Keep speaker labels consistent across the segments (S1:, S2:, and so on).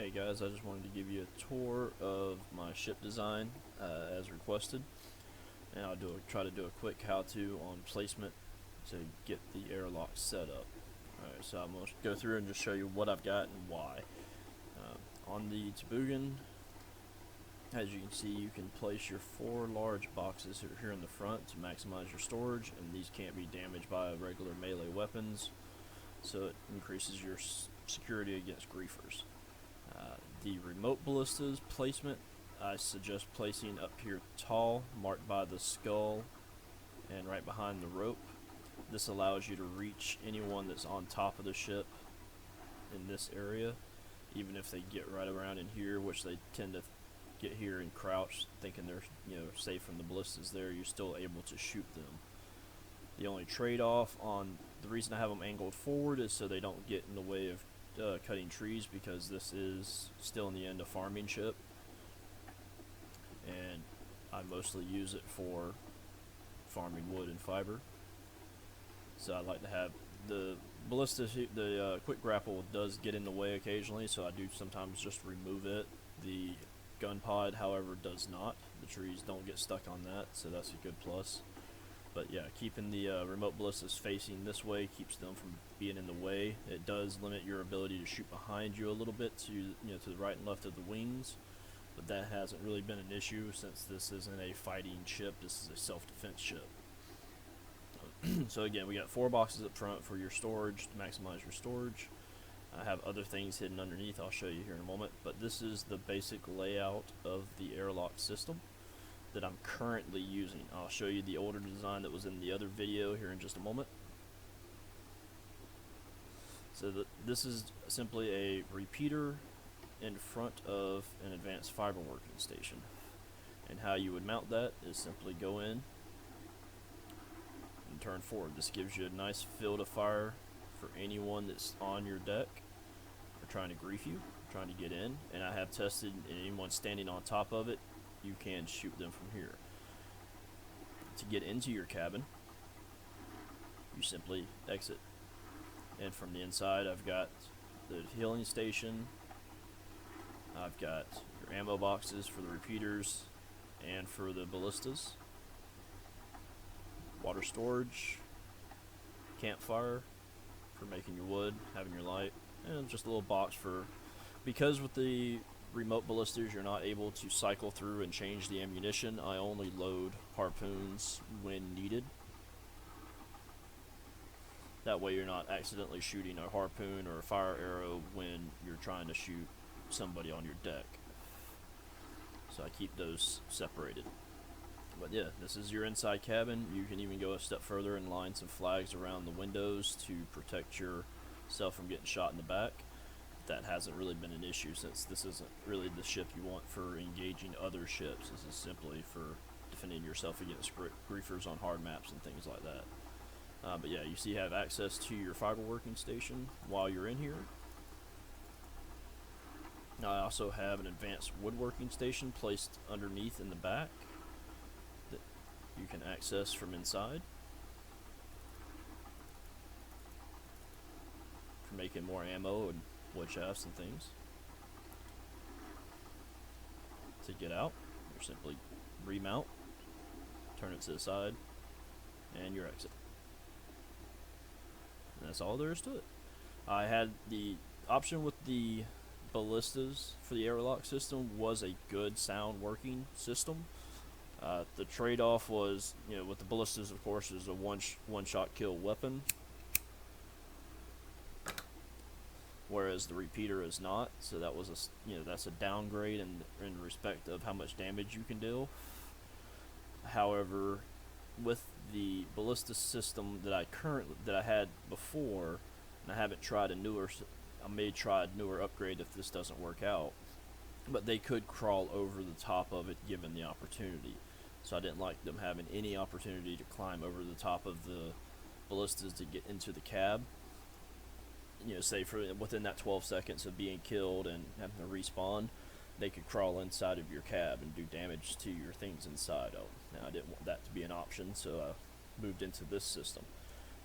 S1: Hey guys, I just wanted to give you a tour of my ship design as requested, and I'll try to do a quick how-to on placement to get the airlock set up. Alright, so I'm going to go through and just show you what I've got and why. On the Toboggan, as you can see, you can place your 4 large boxes here in the front to maximize your storage, and these can't be damaged by regular melee weapons, so it increases your security against griefers. The remote ballistas placement, I suggest placing up here tall, marked by the skull and right behind the rope. This allows you to reach anyone that's on top of the ship in this area, even if they get right around in here, which they tend to get here and crouch thinking they're safe from the ballistas there. You're still able to shoot them. The only trade-off on the reason I have them angled forward is so they don't get in the way of cutting trees, because this is still in the end a farming ship, and I mostly use it for farming wood and fiber. So I like to have the ballista, the quick grapple does get in the way occasionally, so I do sometimes just remove it. The gun pod, however, does not. The trees don't get stuck on that, so that's a good plus. But yeah, keeping the remote ballistas facing this way keeps them from being in the way. It does limit your ability to shoot behind you a little bit to to the right and left of the wings, but that hasn't really been an issue since this isn't a fighting ship. This is a self-defense ship. So again, we got 4 boxes up front for your storage to maximize your storage. I have other things hidden underneath I'll show you here in a moment, but this is the basic layout of the airlock system that I'm currently using. I'll show you the older design that was in the other video here in just a moment. So this is simply a repeater in front of an advanced fiber working station, and how you would mount that is simply go in and turn forward. This gives you a nice field of fire for anyone that's on your deck or trying to grief you, trying to get in, and I have tested anyone standing on top of it, you can shoot them from here. To get into your cabin, you simply exit, and from the inside I've got the healing station, I've got your ammo boxes for the repeaters and for the ballistas, water storage, campfire for making your wood, having your light, and just a little box for, because with the remote ballistas you're not able to cycle through and change the ammunition, I only load harpoons when needed. That way you're not accidentally shooting a harpoon or a fire arrow when you're trying to shoot somebody on your deck. So I keep those separated. But yeah, this is your inside cabin. You can even go a step further and line some flags around the windows to protect yourself from getting shot in the back. That hasn't really been an issue, since this isn't really the ship you want for engaging other ships. This is simply for defending yourself against griefers on hard maps and things like that. But yeah, you see you have access to your fiber working station while you're in here. I also have an advanced woodworking station placed underneath in the back that you can access from inside for making more ammo and wood shafts and things. To get out, you simply remount, turn it to the side, and your exit. And that's all there is to it. I had the option with the ballistas for the airlock system was a good sound working system. The trade-off was, with the ballistas, of course, is a one-shot kill weapon, whereas the repeater is not. So that was that's a downgrade in respect of how much damage you can deal. However, with the ballista system that I had before, and I haven't tried I may try a newer upgrade if this doesn't work out, but they could crawl over the top of it given the opportunity. So I didn't like them having any opportunity to climb over the top of the ballistas to get into the cab. Say for within that 12 seconds of being killed and having to respawn, they could crawl inside of your cab and do damage to your things inside. Now I didn't want that to be an option, so I moved into this system.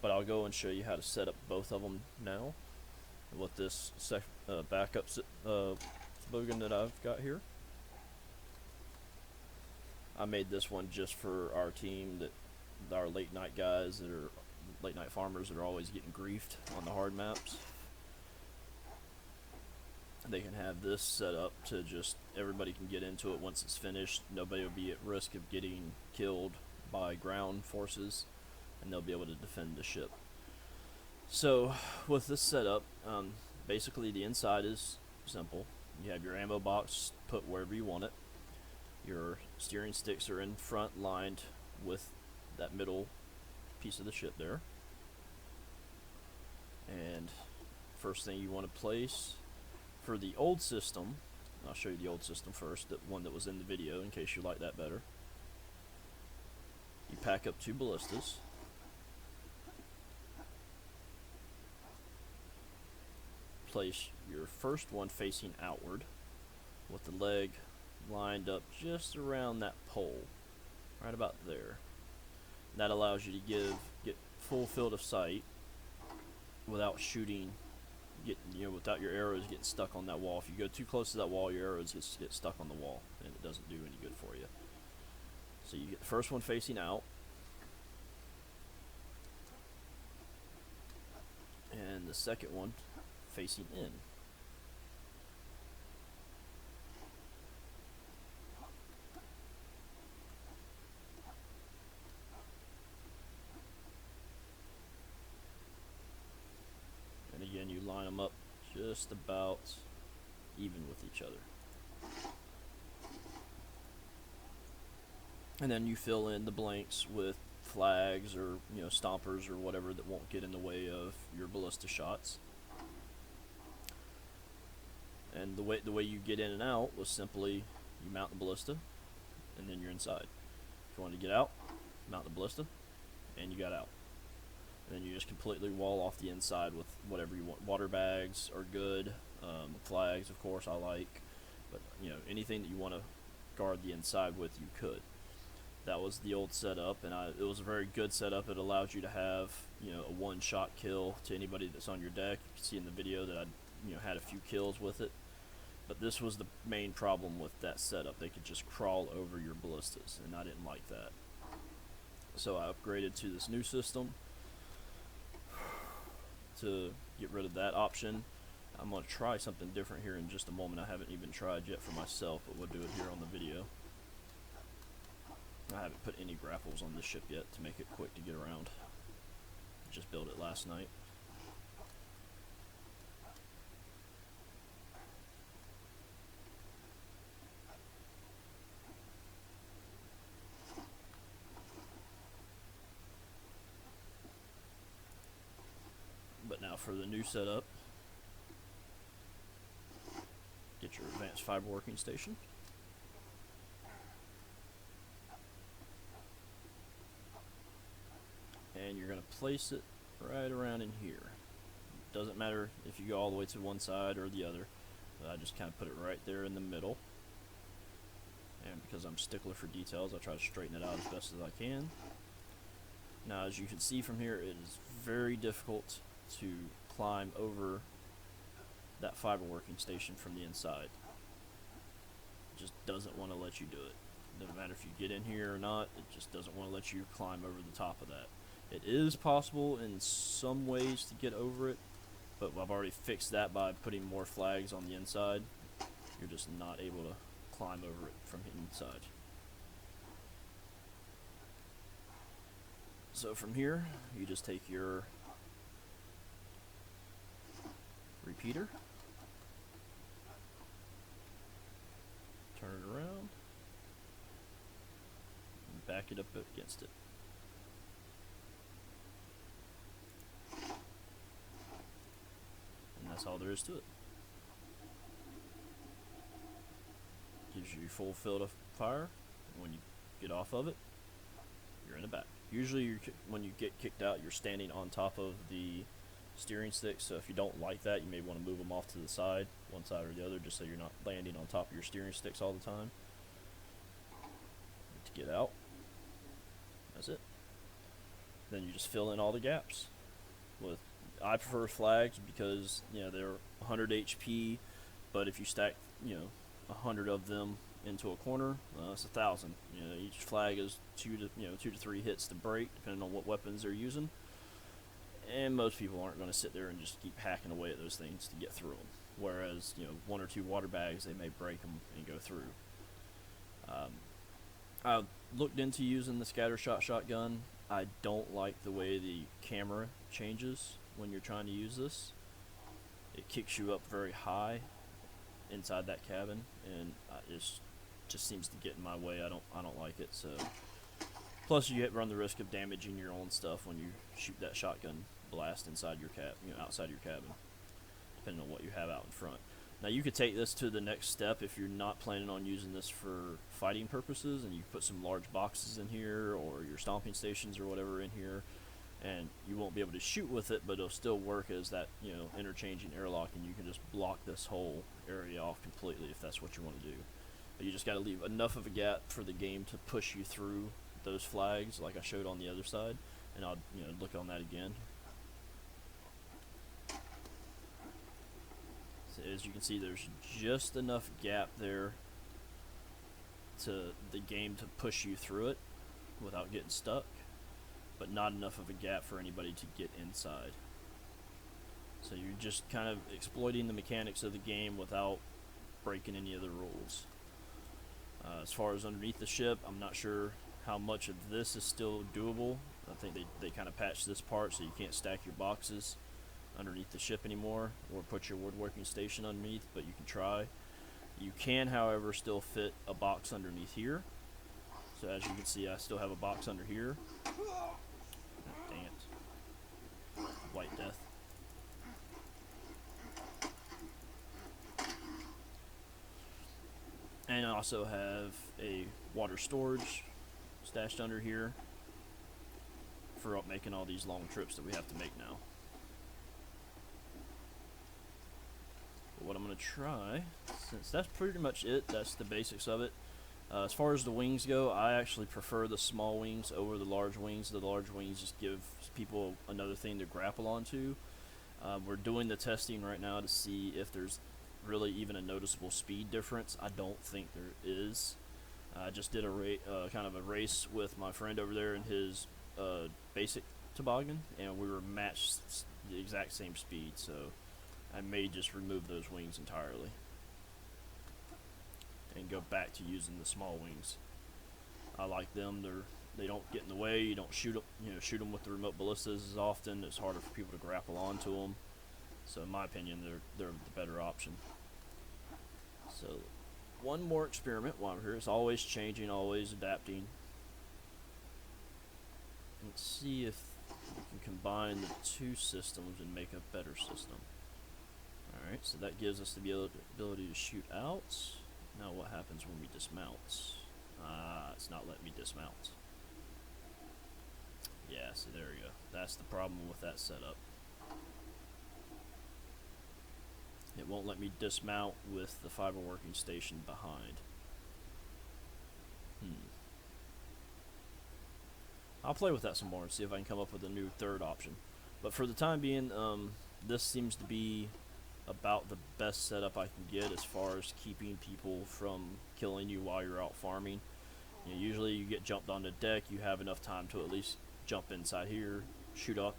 S1: But I'll go and show you how to set up both of them now. What this backup Toboggan that I've got here. I made this one just for our team, that our late night guys that are late night farmers that are always getting griefed on the hard maps. They can have this set up to just everybody can get into it once it's finished. Nobody will be at risk of getting killed by ground forces, and they'll be able to defend the ship. So with this setup, basically the inside is simple. You have your ammo box put wherever you want it. Your steering sticks are in front, lined with that middle piece of the ship there. And first thing you want to place for the old system, I'll show you the old system first, the one that was in the video in case you like that better. You pack up 2 ballistas. Place your first one facing outward with the leg lined up just around that pole, right about there. That allows you to get full field of sight without shooting, without your arrows getting stuck on that wall. If you go too close to that wall, your arrows get stuck on the wall, and it doesn't do any good for you. So you get the first one facing out, and the second one facing in. And again, you line them up just about even with each other. And then you fill in the blanks with flags or stompers or whatever that won't get in the way of your ballista shots. And the way you get in and out was simply you mount the ballista and then you're inside. If you want to get out, mount the ballista and you got out. And then you just completely wall off the inside with whatever you want. Water bags are good. Flags, of course, I like. But anything that you want to guard the inside with, you could. That was the old setup, and it was a very good setup. It allowed you to have a one-shot kill to anybody that's on your deck. You can see in the video that I had a few kills with it. But this was the main problem with that setup. They could just crawl over your ballistas, and I didn't like that. So I upgraded to this new system to get rid of that option. I'm going to try something different here in just a moment. I haven't even tried yet for myself, but we'll do it here on the video. I haven't put any grapples on this ship yet to make it quick to get around. Just built it last night. But now for the new setup, get your advanced fiber working station. And you're going to place it right around in here. Doesn't matter if you go all the way to one side or the other, but I just kind of put it right there in the middle. And because I'm a stickler for details, I try to straighten it out as best as I can. Now, as you can see from here, it is very difficult to climb over that fiber working station from the inside. It just doesn't want to let you do it. Doesn't matter if you get in here or not, it just doesn't want to let you climb over the top of that. It is possible in some ways to get over it, but I've already fixed that by putting more flags on the inside. You're just not able to climb over it from inside. So from here, you just take your repeater, turn it around, and back it up against it. And that's all there is to it. Gives you full field of fire, and when you get off of it, you're in the back. Usually when you get kicked out, you're standing on top of the steering stick, so if you don't like that, you may want to move them off to the side, one side or the other, just so you're not landing on top of your steering sticks all the time. To get out, that's it. Then you just fill in all the gaps. I prefer flags because they're 100 HP, But if you stack, 100 of them into a corner, it's 1,000. Each flag is 2 to 3 hits to break, depending on what weapons they're using. And most people aren't going to sit there and just keep hacking away at those things to get through them. Whereas, 1 or 2 water bags, they may break them and go through. I looked into using the scattershot shotgun. I don't like the way the camera changes when you're trying to use this. It kicks you up very high inside that cabin, and it just seems to get in my way. I don't like it. So, plus you run the risk of damaging your own stuff when you shoot that shotgun blast inside your outside your cabin, depending on what you have out in front. Now you could take this to the next step if you're not planning on using this for fighting purposes, and you put some large boxes in here or your stomping stations or whatever in here, and you won't be able to shoot with it, but it'll still work as that interchanging airlock, and you can just block this whole area off completely if that's what you want to do. But you just got to leave enough of a gap for the game to push you through those flags like I showed on the other side, and I'll look on that again. As you can see, there's just enough gap there to the game to push you through it without getting stuck, but not enough of a gap for anybody to get inside. So you're just kind of exploiting the mechanics of the game without breaking any of the rules. As far as underneath the ship, I'm not sure how much of this is still doable. I think they kind of patched this part so you can't stack your boxes underneath the ship anymore, or put your woodworking station underneath, but you can try. You can, however, still fit a box underneath here. So as you can see, I still have a box under here. Oh, dang it. White death. And I also have a water storage stashed under here for making all these long trips that we have to make now. What I'm going to try, since that's pretty much it, that's the basics of it. As far as the wings go, I actually prefer the small wings over the large wings. The large wings just give people another thing to grapple onto. We're doing the testing right now to see if there's really even a noticeable speed difference. I don't think there is. I just did kind of a race with my friend over there in his basic toboggan, and we were matched the exact same speed, so I may just remove those wings entirely and go back to using the small wings. I like them. They don't get in the way. You don't shoot them with the remote ballistas as often. It's harder for people to grapple onto them. So in my opinion, they're the better option. So one more experiment while I'm here. It's always changing, always adapting. Let's see if we can combine the two systems and make a better system. Alright, so that gives us the ability to shoot out. Now what happens when we dismount? It's not letting me dismount. Yeah, see, there we go. That's the problem with that setup. It won't let me dismount with the fiber working station behind. I'll play with that some more and see if I can come up with a new third option. But for the time being, this seems to be about the best setup I can get as far as keeping people from killing you while you're out farming. Usually you get jumped on the deck, you have enough time to at least jump inside here, shoot off,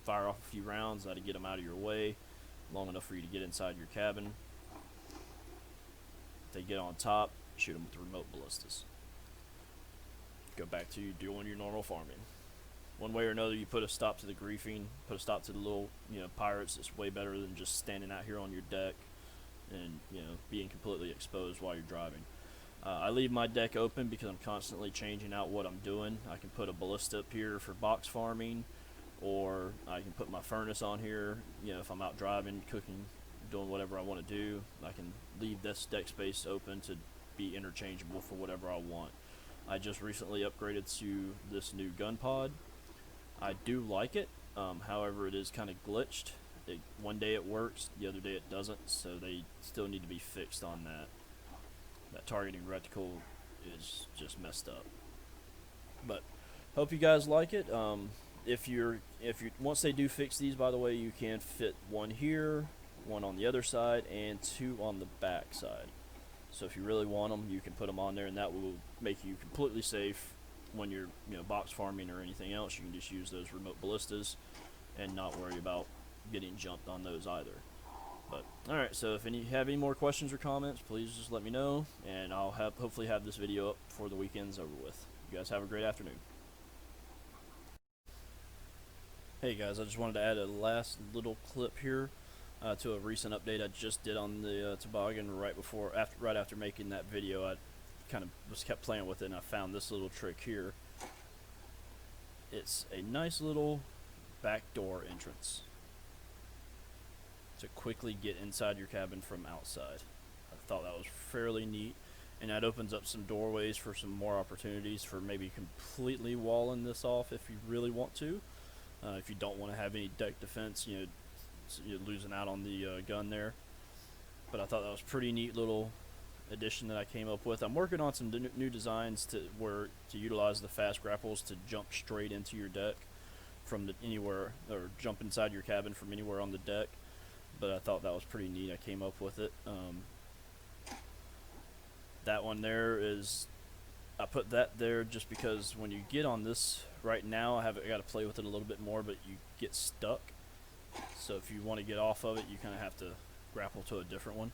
S1: fire off a few rounds to get them out of your way, long enough for you to get inside your cabin. If they get on top, shoot them with the remote ballistas. Go back to doing your normal farming. One way or another, you put a stop to the griefing, put a stop to the little, pirates. It's way better than just standing out here on your deck and, being completely exposed while you're driving. I leave my deck open because I'm constantly changing out what I'm doing. I can put a ballista up here for box farming, or I can put my furnace on here, if I'm out driving, cooking, doing whatever I want to do. I can leave this deck space open to be interchangeable for whatever I want. I just recently upgraded to this new gun pod. I do like it, however it is kind of glitched. One day it works, the other day it doesn't, so they still need to be fixed on that. That targeting reticle is just messed up. But hope you guys like it. If you once they do fix these, by the way, you can fit one here, one on the other side, and 2 on the back side. So if you really want them, you can put them on there, and that will make you completely safe when you're box farming or anything else. You can just use those remote ballistas and not worry about getting jumped on those either. But alright, so if you have any more questions or comments, please just let me know, and I'll hopefully have this video up before the weekend's over with. You guys have a great afternoon. Hey guys, I just wanted to add a last little clip here to a recent update I just did on the Toboggan right after making that video. I kind of kept playing with it, and I found this little trick here. It's a nice little backdoor entrance to quickly get inside your cabin from outside. I thought that was fairly neat, and that opens up some doorways for some more opportunities for maybe completely walling this off if you really want to. If you don't want to have any deck defense, you're losing out on the gun there. But I thought that was a pretty neat little addition that I came up with. I'm working on some new designs to utilize the fast grapples to jump straight into your deck from anywhere, or jump inside your cabin from anywhere on the deck. But I thought that was pretty neat. I came up with it. That one there I put that there just because when you get on this right now, I got to play with it a little bit more, but you get stuck. So if you want to get off of it, you kind of have to grapple to a different one.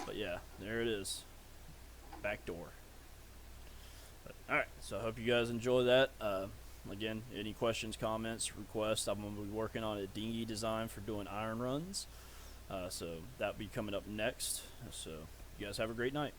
S1: But yeah, there it is. Back door. Alright, so I hope you guys enjoy that. Again, any questions, comments, requests, I'm going to be working on a dinghy design for doing iron runs. So that'll be coming up next. So you guys have a great night.